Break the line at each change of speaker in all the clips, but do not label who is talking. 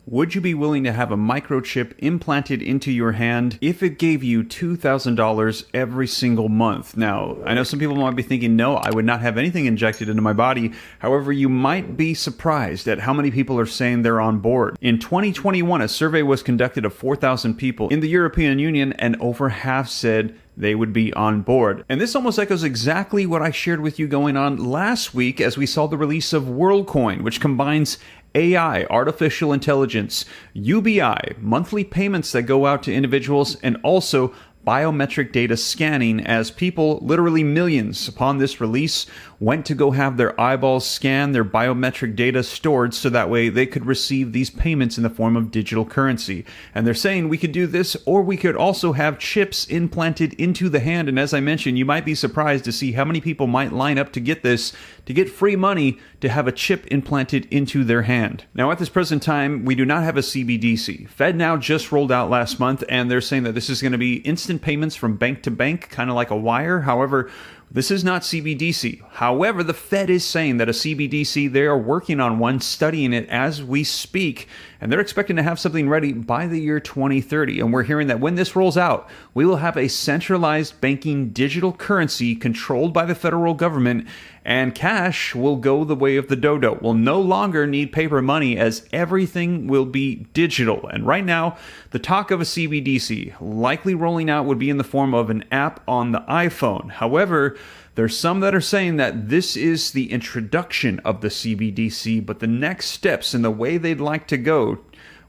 Would you be willing to have a microchip implanted into your hand if it gave you $2,000 every single month? Now, I know some people might be thinking, no, I would not have anything injected into my body. However, you might be surprised at how many people are saying they're on board. In 2021, a survey was conducted of 4,000 people in the European Union, and over half said they would be on board. And this almost echoes exactly what I shared with you going on last week as we saw the release of WorldCoin, which combines AI, artificial intelligence, UBI, monthly payments that go out to individuals, and also biometric data scanning, as people, literally millions upon this release, went to go have their eyeballs scanned, their biometric data stored, so that way they could receive these payments in the form of digital currency. And they're saying we could do this, or we could also have chips implanted into the hand. And as I mentioned, you might be surprised to see how many people might line up to get this, to get free money to have a chip implanted into their hand. Now, at this present time, we do not have a CBDC. FedNow just rolled out last month, and they're saying that this is going to be instant payments from bank to bank, kind of like a wire. However, this is not CBDC. However, the Fed is saying that a CBDC, they are working on one, studying it as we speak, and they're expecting to have something ready by the year 2030. And we're hearing that when this rolls out, we will have a centralized banking digital currency controlled by the federal government, and cash will go the way of the dodo. We'll no longer need paper money, as everything will be digital. And right now, the talk of a CBDC likely rolling out would be in the form of an app on the iPhone. However, there's some that are saying that this is the introduction of the CBDC, but the next steps in the way they'd like to go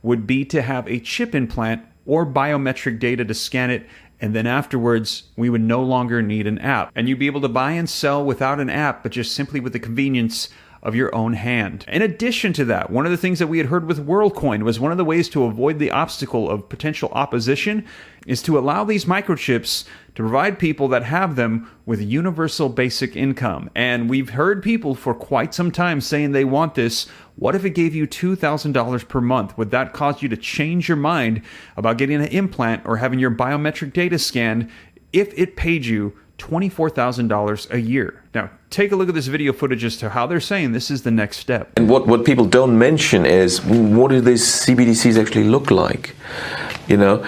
would be to have a chip implant or biometric data to scan it, and then afterwards, we would no longer need an app. And you'd be able to buy and sell without an app, but just simply with the convenience of your own hand. In addition to that, one of the things that we had heard with WorldCoin was one of the ways to avoid the obstacle of potential opposition is to allow these microchips to provide people that have them with universal basic income. And we've heard people for quite some time saying they want this. What if it gave you $2,000 per month? Would that cause you to change your mind about getting an implant or having your biometric data scanned if it paid you $24,000 a year? Now, take a look at this video footage as to how they're saying this is the next step.
And what people don't mention is, what do these CBDCs actually look like? You know,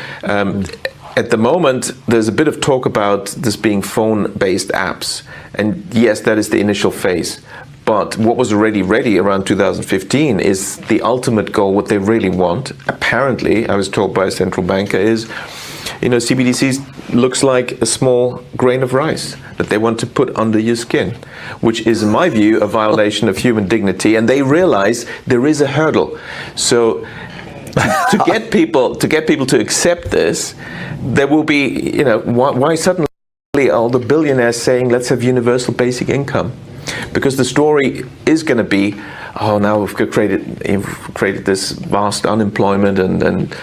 at the moment, there's a bit of talk about this being phone-based apps. And yes, that is the initial phase. But what was already ready around 2015 is the ultimate goal. What they really want, apparently, I was told by a central banker, is, you know, CBDCs looks like a small grain of rice that they want to put under your skin, which is, in my view, a violation of human dignity. And they realize there is a hurdle. So to get people to accept this, there will be, you know, why suddenly are the billionaires saying let's have universal basic income? Because the story is going to be, oh, now we've created this vast unemployment and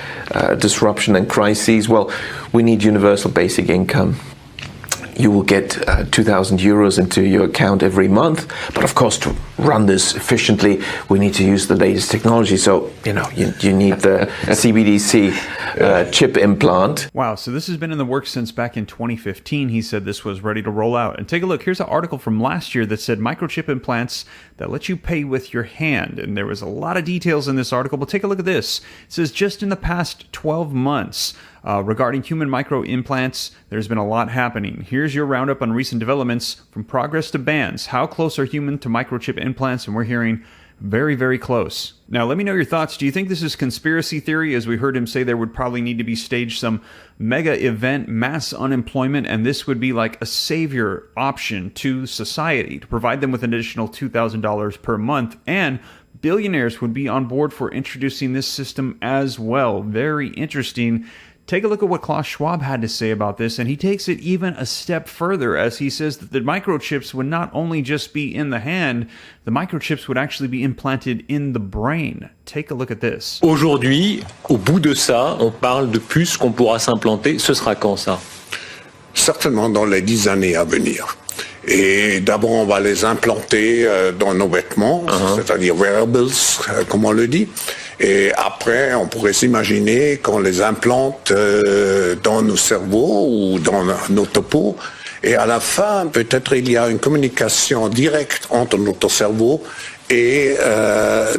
disruption and crises. Well, we need universal basic income. You will get 2,000 euros into your account every month. But of course, to run this efficiently, we need to use the latest technology. So, you know, you need the CBDC chip implant.
Wow, so this has been in the works since back in 2015. He said this was ready to roll out. And take a look. Here's an article from last year that said microchip implants that let you pay with your hand. And there was a lot of details in this article, but take a look at this. It says just in the past 12 months, regarding human micro implants, there's been a lot happening. Here's your roundup on recent developments, from progress to bans. How close are human to microchip implants? And we're hearing very, very close. Now, let me know your thoughts. Do you think this is conspiracy theory? As we heard him say, there would probably need to be staged some mega event, mass unemployment, and this would be like a savior option to society to provide them with an additional $2,000 per month, and billionaires would be on board for introducing this system as well. Very interesting. Take a look at what Klaus Schwab had to say about this, and he takes it even a step further, as he says that the microchips would not only just be in the hand, the microchips would actually be implanted in the brain. Take a look at this.
Aujourd'hui, au bout de ça, on parle de puces qu'on pourra s'implanter. Ce sera quand ça?
Certainement dans les 10 années à venir. Et d'abord, on va les implanter dans nos vêtements, c'est-à-dire wearables, comme on le dit. Et après, on pourrait s'imaginer qu'on les implante dans nos cerveaux ou dans notre peau. Et à la fin, peut-être il y a une communication directe entre notre cerveau et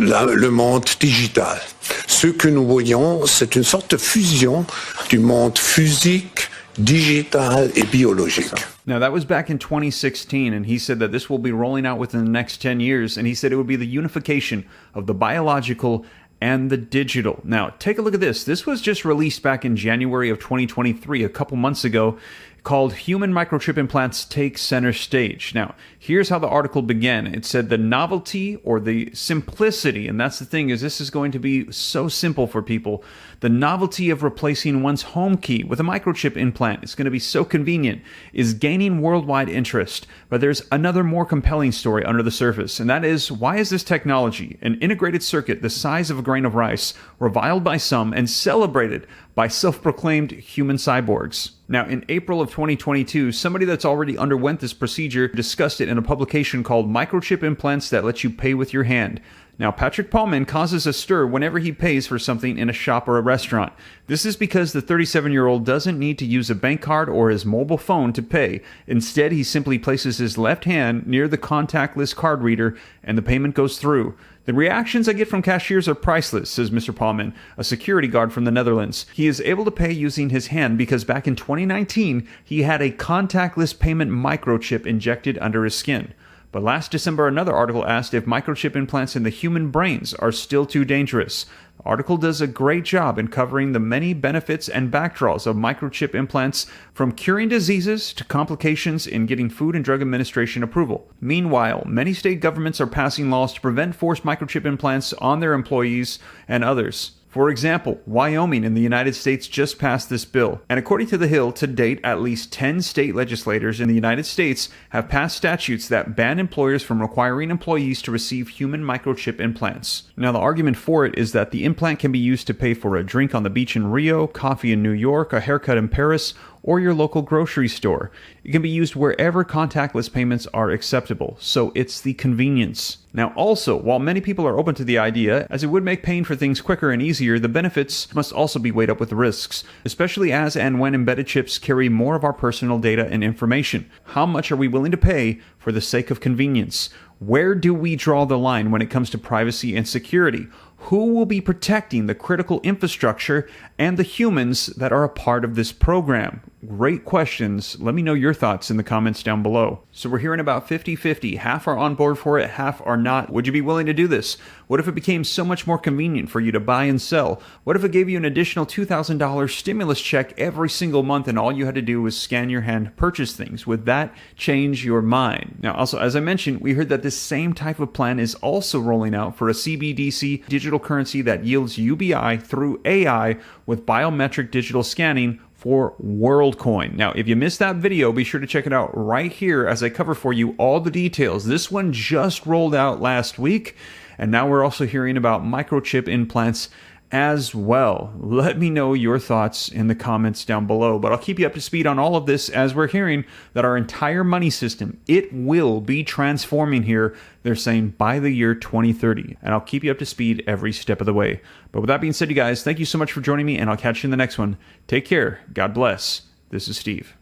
le monde digital. Ce que nous voyons, c'est une sorte de fusion du monde physique, digital et biologique.
Now, that was back in 2016, and he said that this will be rolling out within the next 10 years, and he said it would be the unification of the biological and the digital. Now, take a look at this. This was just released back in January of 2023, a couple months ago, called Human Microchip Implants Take Center Stage. Now, here's how the article began. It said the novelty or the simplicity, and that's the thing, is this is going to be so simple for people. The novelty of replacing one's home key with a microchip implant, it's going to be so convenient, is gaining worldwide interest. But there's another more compelling story under the surface, and that is, why is this technology, an integrated circuit the size of a grain of rice, reviled by some and celebrated by self-proclaimed human cyborgs? Now, in April of 2022, somebody that's already underwent this procedure discussed it in a publication called Microchip Implants That Let You Pay With Your Hand. Now, Patrick Paulman causes a stir whenever he pays for something in a shop or a restaurant. This is because the 37-year-old doesn't need to use a bank card or his mobile phone to pay. Instead, he simply places his left hand near the contactless card reader and the payment goes through. The reactions I get from cashiers are priceless, says Mr. Paulman, a security guard from the Netherlands. He is able to pay using his hand because back in 2019, he had a contactless payment microchip injected under his skin. But last December, another article asked if microchip implants in the human brains are still too dangerous. The article does a great job in covering the many benefits and backdraws of microchip implants, from curing diseases to complications in getting Food and Drug Administration approval. Meanwhile, many state governments are passing laws to prevent forced microchip implants on their employees and others. For example, Wyoming in the United States just passed this bill, and according to The Hill, to date, at least 10 state legislators in the United States have passed statutes that ban employers from requiring employees to receive human microchip implants. Now, the argument for it is that the implant can be used to pay for a drink on the beach in Rio, coffee in New York, a haircut in Paris, or your local grocery store. It can be used wherever contactless payments are acceptable, so it's the convenience. Now also, while many people are open to the idea, as it would make paying for things quicker and easier, the benefits must also be weighed up with the risks, especially as and when embedded chips carry more of our personal data and information. How much are we willing to pay for the sake of convenience? Where do we draw the line when it comes to privacy and security? Who will be protecting the critical infrastructure and the humans that are a part of this program? Great questions. Let me know your thoughts in the comments down below. So we're hearing about 50-50. Half are on board for it, half are not. Would you be willing to do this? What if it became so much more convenient for you to buy and sell? What if it gave you an additional $2,000 stimulus check every single month and all you had to do was scan your hand to purchase things? Would that change your mind? Now, also, as I mentioned, we heard that this same type of plan is also rolling out for a CBDC digital currency that yields UBI through AI with biometric digital scanning for WorldCoin. Now, if you missed that video, be sure to check it out right here as I cover for you all the details. This one just rolled out last week, and now we're also hearing about microchip implants as well. Let me know your thoughts in the comments down below, but I'll keep you up to speed on all of this as we're hearing that our entire money system, it will be transforming here. They're saying by the year 2030, and I'll keep you up to speed every step of the way. But with that being said, you guys, thank you so much for joining me, and I'll catch you in the next one. Take care. God bless. This is Steve.